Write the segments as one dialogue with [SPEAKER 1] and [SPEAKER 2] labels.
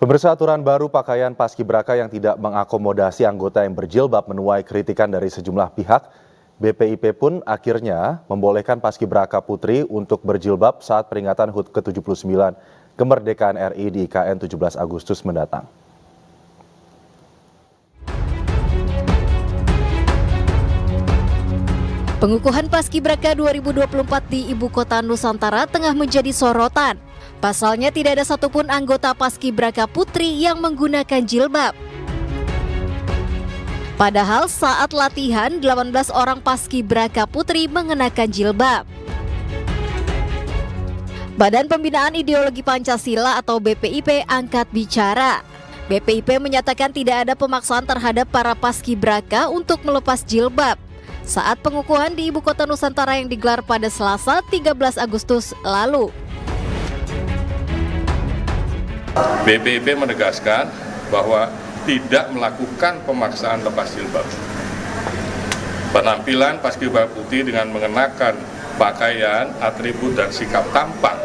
[SPEAKER 1] Pemirsa, aturan baru pakaian paskibraka yang tidak mengakomodasi anggota yang berjilbab menuai kritikan dari sejumlah pihak. BPIP pun akhirnya membolehkan paskibraka putri untuk berjilbab saat peringatan HUT ke-79 kemerdekaan RI di IKN 17 Agustus mendatang.
[SPEAKER 2] Pengukuhan Paskibraka 2024 di Ibu Kota Nusantara tengah menjadi sorotan. Pasalnya tidak ada satupun anggota Paskibraka putri yang menggunakan jilbab. Padahal saat latihan 18 orang Paskibraka putri mengenakan jilbab. Badan Pembinaan Ideologi Pancasila atau BPIP angkat bicara. BPIP menyatakan tidak ada pemaksaan terhadap para Paskibraka untuk melepas jilbab saat pengukuhan di Ibu Kota Nusantara yang digelar pada Selasa 13 Agustus lalu.
[SPEAKER 3] BPIP menegaskan bahwa tidak melakukan pemaksaan lepas jilbab. Penampilan paskibraka putri dengan mengenakan pakaian, atribut dan sikap tampang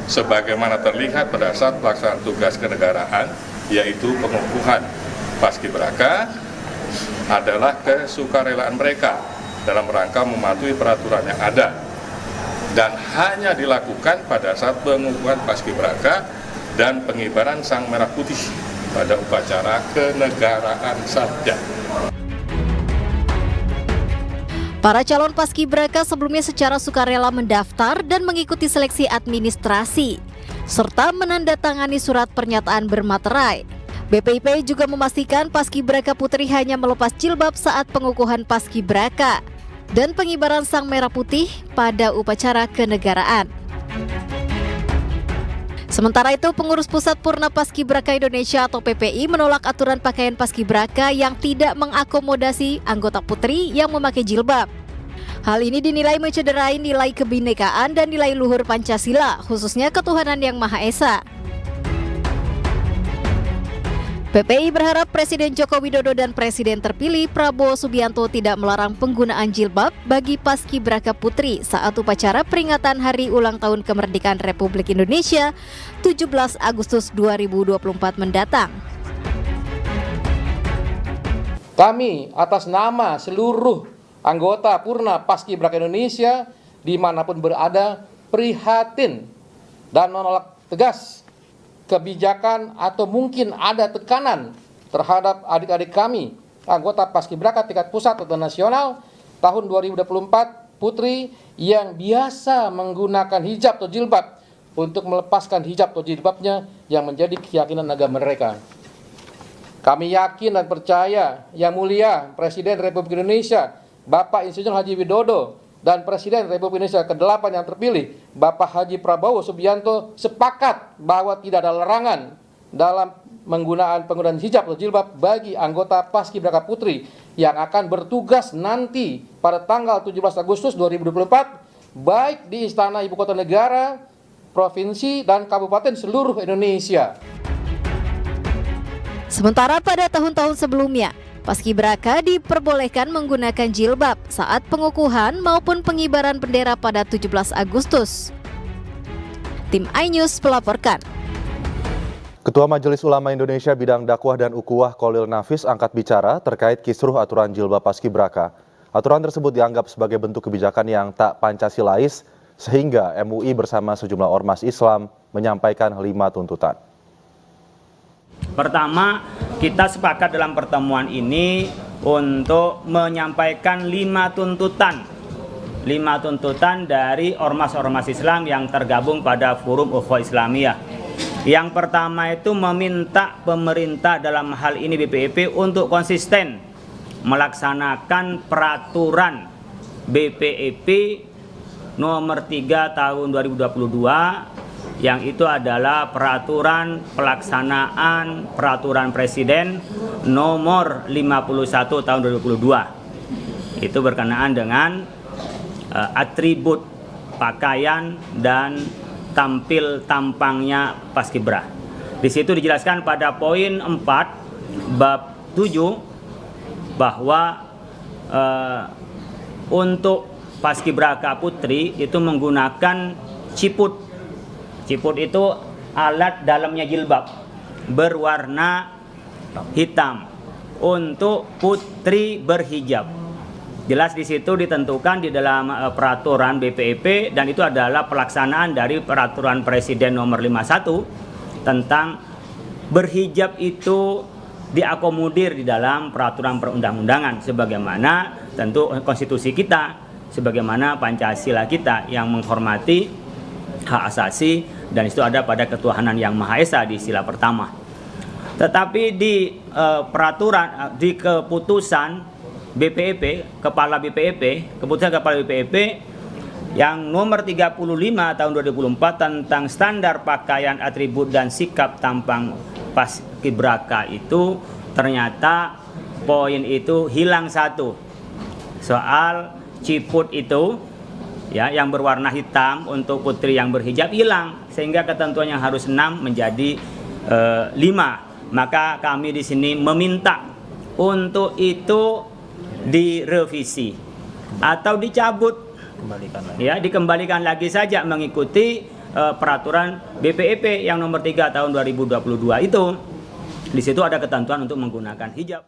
[SPEAKER 3] sebagaimana terlihat pada saat pelaksanaan tugas kenegaraan, yaitu pengukuhan paskibraka, adalah kesukarelaan mereka dalam rangka mematuhi peraturan yang ada dan hanya dilakukan pada saat pengukuhan paskibraka dan pengibaran sang merah putih pada upacara kenegaraan saja.
[SPEAKER 2] Para calon paskibraka sebelumnya secara sukarela mendaftar dan mengikuti seleksi administrasi serta menandatangani surat pernyataan bermaterai. BPIP juga memastikan paskibraka putri hanya melepas jilbab saat pengukuhan paskibraka dan pengibaran sang merah putih pada upacara kenegaraan. Sementara itu, Pengurus Pusat Purna Paskibraka Indonesia atau PPI menolak aturan pakaian paskibraka yang tidak mengakomodasi anggota putri yang memakai jilbab. Hal ini dinilai mencederai nilai kebinekaan dan nilai luhur Pancasila, khususnya ketuhanan yang Maha Esa. PPI berharap Presiden Joko Widodo dan Presiden terpilih Prabowo Subianto tidak melarang penggunaan jilbab bagi paskibraka putri saat upacara peringatan Hari Ulang Tahun Kemerdekaan Republik Indonesia 17 Agustus 2024 mendatang.
[SPEAKER 4] Kami atas nama seluruh anggota Purna Paskibraka Indonesia dimanapun berada prihatin dan menolak tegas kebijakan atau mungkin ada tekanan terhadap adik-adik kami anggota Paskibraka tingkat pusat atau nasional tahun 2024 putri yang biasa menggunakan hijab atau jilbab untuk melepaskan hijab atau jilbabnya yang menjadi keyakinan agama mereka. Kami yakin dan percaya Yang Mulia Presiden Republik Indonesia Bapak Insinyur Haji Widodo dan Presiden Republik Indonesia ke-8 yang terpilih, Bapak Haji Prabowo Subianto, sepakat bahwa tidak ada larangan dalam penggunaan hijab atau jilbab bagi anggota Paskibraka Putri yang akan bertugas nanti pada tanggal 17 Agustus 2024, baik di Istana Ibu Kota Negara, Provinsi, dan Kabupaten seluruh Indonesia.
[SPEAKER 2] Sementara pada tahun-tahun sebelumnya, paskibraka diperbolehkan menggunakan jilbab saat pengukuhan maupun pengibaran bendera pada 17 Agustus. Tim iNews melaporkan.
[SPEAKER 1] Ketua Majelis Ulama Indonesia bidang dakwah dan ukhuwah Kholil Nafis angkat bicara terkait kisruh aturan jilbab paskibraka. Aturan tersebut dianggap sebagai bentuk kebijakan yang tak Pancasilais sehingga MUI bersama sejumlah ormas Islam menyampaikan 5 tuntutan.
[SPEAKER 5] Pertama, kita sepakat dalam pertemuan ini untuk menyampaikan 5 tuntutan. 5 tuntutan dari ormas-ormas Islam yang tergabung pada Forum Ukhuwah Islamiyah. Yang pertama itu meminta pemerintah dalam hal ini BPIP untuk konsisten melaksanakan peraturan BPIP nomor 3 tahun 2022 yang itu adalah peraturan pelaksanaan peraturan Presiden nomor 51 tahun 2022. Itu berkenaan dengan atribut pakaian dan tampil tampangnya paskibra. Di situ dijelaskan pada poin 4 bab 7 bahwa untuk paskibraka putri itu menggunakan ciput. Ciput itu alat dalamnya jilbab. berwarna hitam untuk putri berhijab. Jelas di situ ditentukan di dalam peraturan BPIP, dan itu adalah pelaksanaan dari peraturan Presiden nomor 51 tentang berhijab itu diakomodir di dalam peraturan perundang-undangan sebagaimana tentu konstitusi kita, sebagaimana Pancasila kita yang menghormati hak asasi, dan itu ada pada ketuhanan yang Maha Esa di sila pertama. Tetapi di peraturan, di keputusan BPIP, keputusan Kepala BPIP yang nomor 35 tahun 2004 tentang standar pakaian, atribut dan sikap tampang paskibraka itu ternyata poin itu hilang satu. Soal ciput itu ya yang berwarna hitam untuk putri yang berhijab hilang, sehingga ketentuan yang harus 6 menjadi 5. Maka kami di sini meminta untuk itu direvisi atau dicabut, dikembalikan lagi saja mengikuti peraturan BPIP yang nomor 3 tahun 2022 itu. Di situ ada ketentuan untuk menggunakan hijab.